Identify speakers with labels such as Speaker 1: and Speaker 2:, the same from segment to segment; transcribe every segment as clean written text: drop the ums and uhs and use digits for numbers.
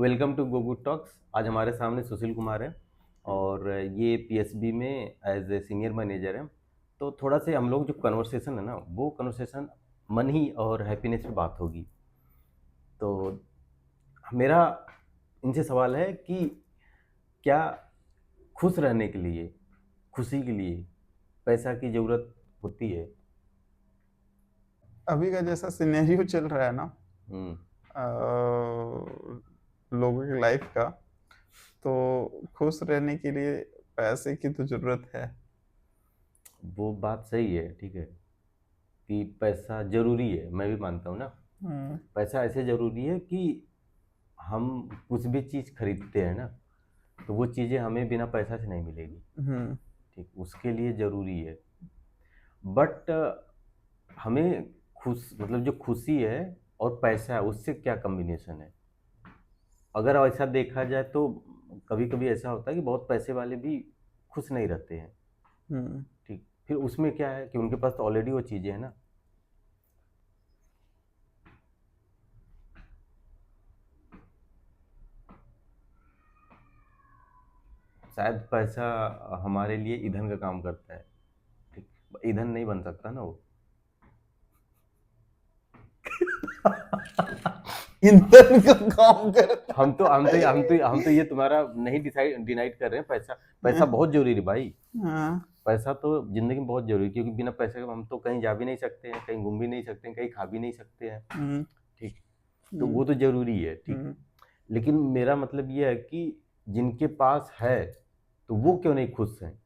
Speaker 1: Welcome to Go Good Talks. आज हमारे सामने सुशील कुमार है और ये पीएसबी में एज ए सीनियर मैनेजर है। तो थोड़ा से हम लोग जो कन्वर्सेशन है ना, वो कन्वर्सेशन मनी और हैप्पीनेस पे बात होगी। तो मेरा इनसे सवाल है कि क्या खुश रहने के लिए, खुशी के लिए पैसा की ज़रूरत होती है?
Speaker 2: अभी का जैसा सिनेरियो चल रहा है ना,
Speaker 1: हम्म।
Speaker 2: लोगों की लाइफ का, तो खुश रहने के लिए पैसे की तो जरूरत है।
Speaker 1: वो बात सही है, ठीक है, कि पैसा ज़रूरी है, मैं भी मानता हूँ ना।
Speaker 2: हम्म।
Speaker 1: पैसा ऐसे ज़रूरी है कि हम कुछ भी चीज़ खरीदते हैं ना, तो वो चीज़ें हमें बिना पैसा से नहीं मिलेगी।
Speaker 2: हम्म।
Speaker 1: ठीक, उसके लिए ज़रूरी है। बट हमें खुश मतलब जो खुशी है और पैसा है, उससे क्या कॉम्बिनेशन है? अगर ऐसा देखा जाए तो कभी कभी ऐसा होता है कि बहुत पैसे वाले भी खुश नहीं रहते हैं।
Speaker 2: हम्म।
Speaker 1: ठीक, फिर उसमें क्या है कि उनके पास तो ऑलरेडी वो चीज़ें हैं ना। शायद पैसा हमारे लिए ईंधन का काम करता है। ठीक, ईंधन नहीं बन सकता ना वो।
Speaker 2: ईंधन का काम करता
Speaker 1: हम तो ये तुम्हारा नहीं डिसाइड डिनाइड कर रहे हैं। पैसा
Speaker 2: है।
Speaker 1: पैसा बहुत जरूरी है भाई।
Speaker 2: हाँ।
Speaker 1: पैसा तो जिंदगी में बहुत जरूरी है, क्योंकि बिना पैसे के हम तो कहीं जा भी नहीं सकते हैं, कहीं घूम भी नहीं सकते हैं, कहीं खा भी नहीं सकते हैं।
Speaker 2: हम्म।
Speaker 1: ठीक, तो
Speaker 2: हम्म।
Speaker 1: वो तो जरूरी है। ठीक,
Speaker 2: हम्म।
Speaker 1: लेकिन मेरा मतलब ये है कि जिनके पास है तो वो क्यों नहीं खुश हैं,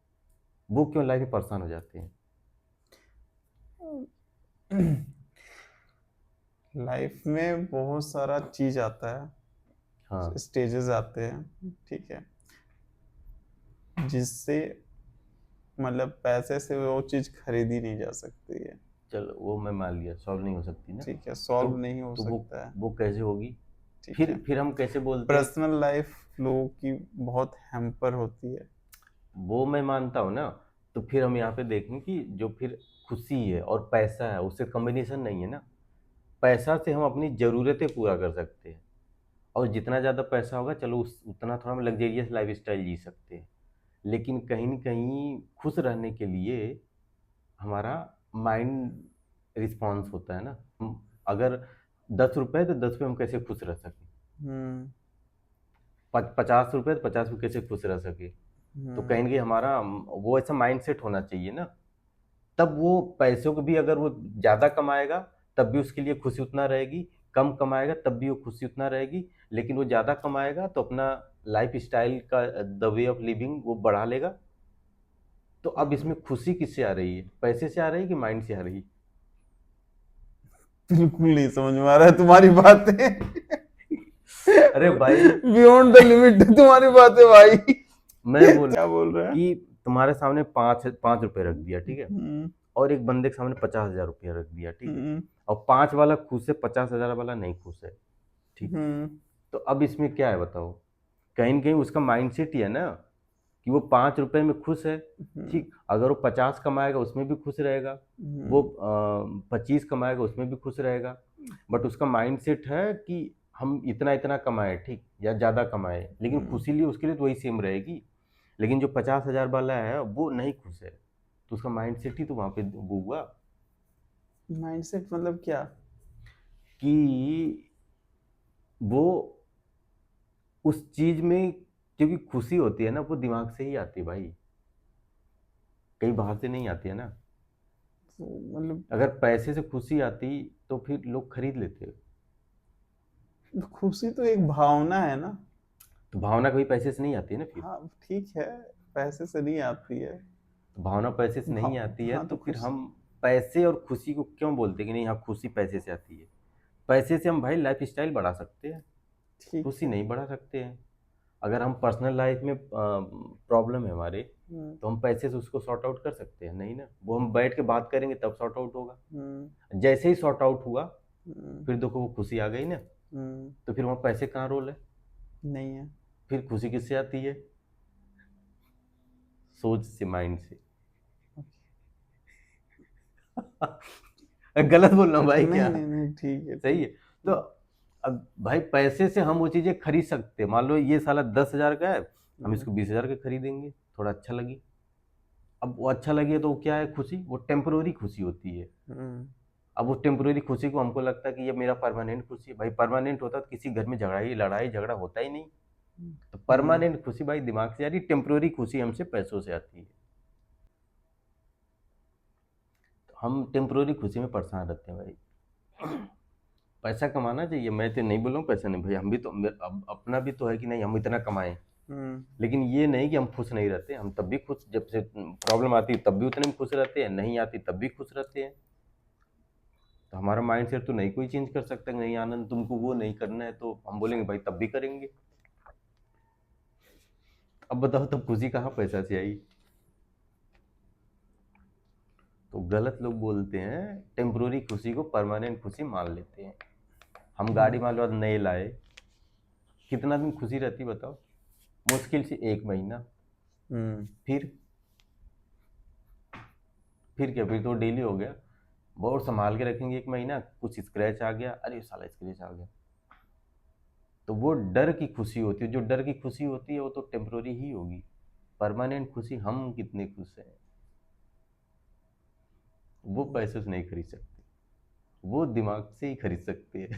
Speaker 1: वो क्यों लाइफ में परेशान हो जाते हैं?
Speaker 2: लाइफ में बहुत सारा चीज आता है,
Speaker 1: हाँ।
Speaker 2: स्टेजेस आते हैं, ठीक है, जिससे मतलब पैसे से वो चीज खरीदी नहीं जा सकती है।
Speaker 1: चलो वो मैं मान लिया, सॉल्व नहीं हो सकती ना।
Speaker 2: ठीक है,
Speaker 1: तो
Speaker 2: सॉल्व नहीं हो
Speaker 1: तो
Speaker 2: सकता है।
Speaker 1: वो कैसे होगी?
Speaker 2: ठीक है,
Speaker 1: फिर हम कैसे बोलते हैं?
Speaker 2: पर्सनल लाइफ लोगों की बहुत हैम्पर होती है।
Speaker 1: वो मैं मानता हूँ ना। तो फिर हम यहाँ पे देखें कि जो फिर खुशी है और पैसा है, उससे कॉम्बिनेशन नहीं है ना। पैसा से हम अपनी ज़रूरतें पूरा कर सकते हैं, और जितना ज़्यादा पैसा होगा, चलो उस उतना थोड़ा हम लग्जेरियस लाइफ स्टाइल जी सकते हैं। लेकिन कहीं न कहीं खुश रहने के लिए हमारा माइंड रिस्पॉन्स होता है ना। हम अगर 10 रुपये, तो 10 रुपये हम कैसे खुश रह सकें?
Speaker 2: हम्म।
Speaker 1: 50 रुपये, तो 50 रुपये कैसे खुश रह सकें? तो
Speaker 2: हम्म।
Speaker 1: कहीं न कहीं हमारा वो ऐसा माइंडसेट होना चाहिए ना। तब वो पैसों को भी, अगर वो ज़्यादा कमाएगा तब भी उसके लिए खुशी उतना रहेगी, कम कमाएगा तब भी वो खुशी उतना रहेगी। लेकिन वो ज़्यादा कमाएगा तो अपना लाइफ स्टाइल का द वे ऑफ लिविंग वो बढ़ा लेगा। तो अब
Speaker 2: हम्म।
Speaker 1: इसमें खुशी किससे आ रही है? पैसे से आ रही है कि माइंड से आ रही है?
Speaker 2: बिल्कुल नहीं समझ में आ रहा है तुम्हारी बातें।
Speaker 1: अरे भाई,
Speaker 2: बियॉन्ड द लिमिट तुम्हारी बातें भाई।
Speaker 1: मैं बोल
Speaker 2: क्या बोल रहा है?
Speaker 1: कि तुम्हारे सामने 5 5 रुपए रख दिया, ठीक है,
Speaker 2: हम्म।
Speaker 1: और एक बंदे के सामने 50,000 रुपया रख दिया, ठीक है,
Speaker 2: हम्म।
Speaker 1: और 5 वाला खुश है, 50,000 वाला नहीं खुश है। ठीक,
Speaker 2: हम्म।
Speaker 1: तो अब इसमें क्या है बताओ? कहीं न कहीं उसका माइंडसेट ही है ना, कि वो 5 रुपए में खुश है।
Speaker 2: हम्म।
Speaker 1: ठीक, अगर वो 50 कमाएगा उसमें भी खुश रहेगा, वो
Speaker 2: हम्म।
Speaker 1: 25 कमाएगा उसमें भी खुश रहेगा। बट उसका माइंडसेट है कि हम इतना इतना कमाएं, ठीक, या ज़्यादा कमाएं, लेकिन
Speaker 2: हम्म।
Speaker 1: खुशी लिए उसके लिए तो वही सेम रहेगी। लेकिन जो 50,000 वाला है वो नहीं खुश है, तो उसका माइंडसेट ही तो वहाँ पे वो हुआ
Speaker 2: माइंडसेट मतलब क्या?
Speaker 1: कि वो उस चीज़ में, क्योंकि खुशी होती है ना, वो दिमाग से ही आती है भाई, कहीं बाहर से नहीं आती है ना।
Speaker 2: तो मतलब
Speaker 1: अगर पैसे से खुशी आती तो फिर लोग खरीद लेते।
Speaker 2: खुशी तो एक भावना है ना।
Speaker 1: तो भावना कभी पैसे से नहीं आती है ना फिर।
Speaker 2: हाँ ठीक है, पैसे से नहीं आती है।
Speaker 1: तो भावना पैसे से नहीं आती है,
Speaker 2: हाँ तो
Speaker 1: तो फिर
Speaker 2: खुश।
Speaker 1: हम पैसे और खुशी को क्यों बोलते हैं कि नहीं, हाँ खुशी पैसे से आती है? पैसे से हम भाई लाइफ स्टाइल बढ़ा सकते हैं,
Speaker 2: ठीक
Speaker 1: खुशी
Speaker 2: है।
Speaker 1: नहीं बढ़ा सकते हैं। अगर हम पर्सनल लाइफ में प्रॉब्लम है हमारे,
Speaker 2: हम्म।
Speaker 1: तो हम पैसे से उसको सॉर्ट आउट कर सकते हैं नहीं ना, वो हम बैठ के बात करेंगे तब सॉर्ट आउट होगा।
Speaker 2: हम्म।
Speaker 1: जैसे ही सॉर्ट आउट हुआ,
Speaker 2: हम्म।
Speaker 1: फिर देखो वो खुशी आ गई ना।
Speaker 2: हम्म।
Speaker 1: तो फिर वहाँ पैसे कहाँ रोल है?
Speaker 2: नहीं है।
Speaker 1: फिर खुशी किससे आती है? सोच से, माइंड से। गलत बोल रहा हूँ भाई
Speaker 2: नहीं
Speaker 1: क्या?
Speaker 2: नहीं नहीं, ठीक है
Speaker 1: सही
Speaker 2: ठीक।
Speaker 1: है। तो अब भाई पैसे से हम वो चीज़ें खरीद सकते हैं। मान लो ये साला 10,000 का है, हम
Speaker 2: हम्म,
Speaker 1: इसको 20,000 का खरीदेंगे, थोड़ा अच्छा लगे। अब वो अच्छा लगे तो क्या है खुशी, वो टेम्पररी खुशी होती है।
Speaker 2: हम्म,
Speaker 1: अब वो टेम्पररी खुशी को हमको लगता है कि ये मेरा परमानेंट खुशी है। भाई परमानेंट होता तो किसी घर में लड़ाई झगड़ा होता ही नहीं। तो
Speaker 2: हम्म,
Speaker 1: परमानेंट खुशी भाई दिमाग से आ रही, टेम्पररी खुशी हमसे पैसों से आती है। तो हम टेम्पररी खुशी में परेशान रहते हैं भाई। पैसा कमाना चाहिए, मैं तो नहीं बोल रहा हूँ पैसा नहीं, भाई हम भी तो अपना भी तो है कि नहीं हम इतना कमाएं।
Speaker 2: हम्म,
Speaker 1: लेकिन ये नहीं कि हम खुश नहीं रहते, हम तब भी खुश, जब से प्रॉब्लम आती है तब भी उतने में खुश रहते हैं, नहीं आती तब भी खुश रहते हैं। तो हमारा माइंड सेट तो नहीं कोई चेंज कर सकता कि नहीं आनंद तुमको वो नहीं करना है, तो हम बोलेंगे भाई तब भी करेंगे। अब बताओ तब खुशी कहाँ पैसा से आई। तो गलत लोग बोलते हैं, टेम्पररी खुशी को परमानेंट खुशी मान लेते हैं। हम गाड़ी
Speaker 2: हम्म,
Speaker 1: मान लो आज नए लाए, कितना दिन खुशी रहती बताओ, मुश्किल से 1 महीना।
Speaker 2: हम्म,
Speaker 1: फिर फिर क्या, फिर तो डेली हो गया। बहुत संभाल के रखेंगे 1 महीना, कुछ स्क्रैच आ गया, अरे साला स्क्रैच आ गया। तो वो डर की खुशी होती है, जो डर की खुशी होती है वो तो टेम्पररी ही होगी। परमानेंट खुशी हम कितने खुश हैं, वो पैसे से नहीं खरीद सकते, वो दिमाग से ही खरीद सकते हैं।